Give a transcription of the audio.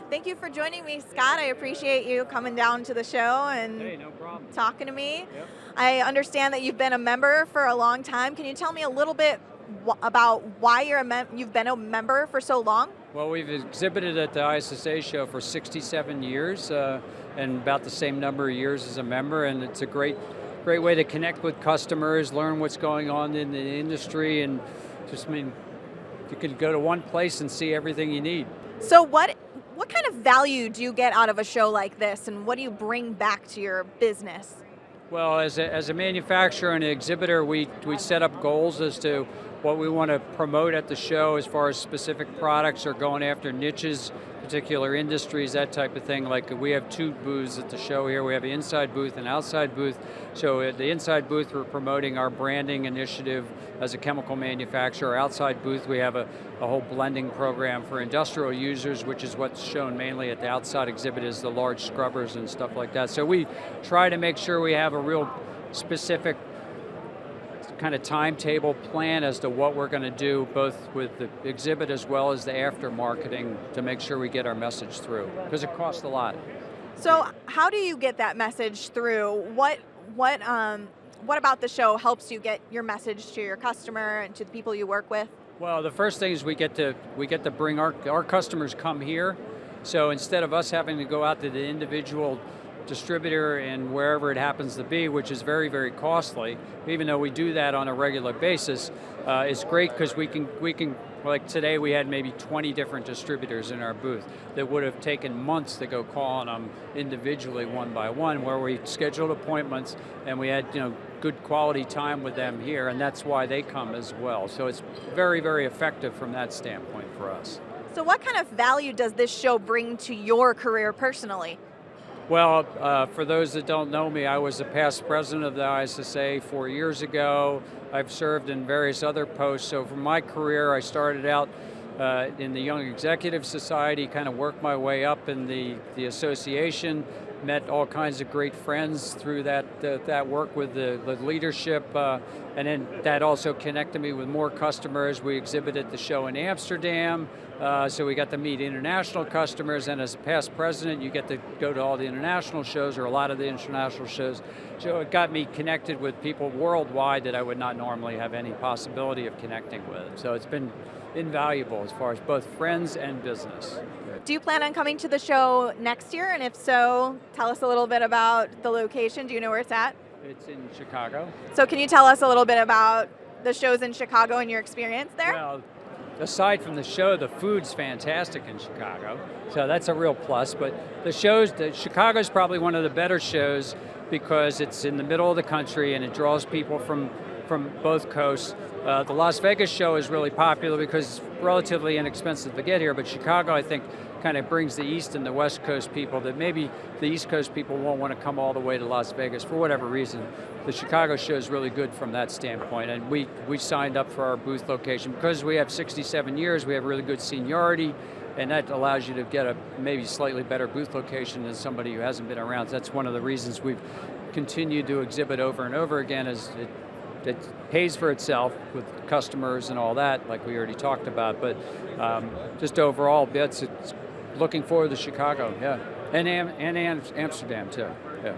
Thank you for joining me, Scott. I appreciate you coming down to the show and Hey, no problem. talking to me. Yep. I understand that you've been a member for a long time. Can you tell me a little bit about why you've been a member for so long? Well, we've exhibited at the ISSA show for 67 years and about the same number of years as a member, and it's a great way to connect with customers, learn what's going on in the industry, and you can go to one place and see everything you need. So what kind of value do you get out of a show like this, and what do you bring back to your business? Well, as a manufacturer and an exhibitor, we set up goals as to what we want to promote at the show as far as specific products or going after niches, particular industries, that type of thing. Like we have two booths at the show here. We have an inside booth and outside booth. So at the inside booth, we're promoting our branding initiative as a chemical manufacturer. Outside booth, we have a whole blending program for industrial users, which is what's shown mainly at the outside exhibit is the large scrubbers and stuff like that. So we try to make sure we have a real specific kind of timetable plan as to what we're going to do, both with the exhibit as well as the after marketing, to make sure we get our message through, because it costs a lot. So how do you get that message through? What about the show helps you get your message to your customer and to the people you work with? Well, the first thing is we get to bring our customers come here. So instead of us having to go out to the individual distributor and wherever it happens to be, which is very, very costly, even though we do that on a regular basis, it's great because we can, like today we had maybe 20 different distributors in our booth that would have taken months to go call on them individually one by one, where we scheduled appointments and we had good quality time with them here, and that's why they come as well. So it's very, very effective from that standpoint for us. So what kind of value does this show bring to your career personally? Well, for those that don't know me, I was a past president of the ISSA 4 years ago. I've served in various other posts. So for my career, I started out in the Young Executive Society, kind of worked my way up in the association, met all kinds of great friends through that work with the leadership, and then that also connected me with more customers. We exhibited the show in Amsterdam, so we got to meet international customers, and as a past president, you get to go to all the international shows, or a lot of the international shows. So it got me connected with people worldwide that I would not normally have any possibility of connecting with. So it's been invaluable as far as both friends and business. Do you plan on coming to the show next year? And if so, tell us a little bit about the location. Do you know where it's at? It's in Chicago. So can you tell us a little bit about the shows in Chicago and your experience there? Well, aside from the show, the food's fantastic in Chicago, so that's a real plus. But Chicago's probably one of the better shows because it's in the middle of the country and it draws people from both coasts. The Las Vegas show is really popular because it's relatively inexpensive to get here, but Chicago, I think, kind of brings the East and the West Coast people that maybe the East Coast people won't want to come all the way to Las Vegas for whatever reason. The Chicago show is really good from that standpoint, and we signed up for our booth location. Because we have 67 years, we have really good seniority, and that allows you to get a maybe slightly better booth location than somebody who hasn't been around. So that's one of the reasons we've continued to exhibit over and over again, is it pays for itself with customers and all that, like we already talked about. But just overall, it's looking forward to Chicago, yeah, and Amsterdam too, yeah.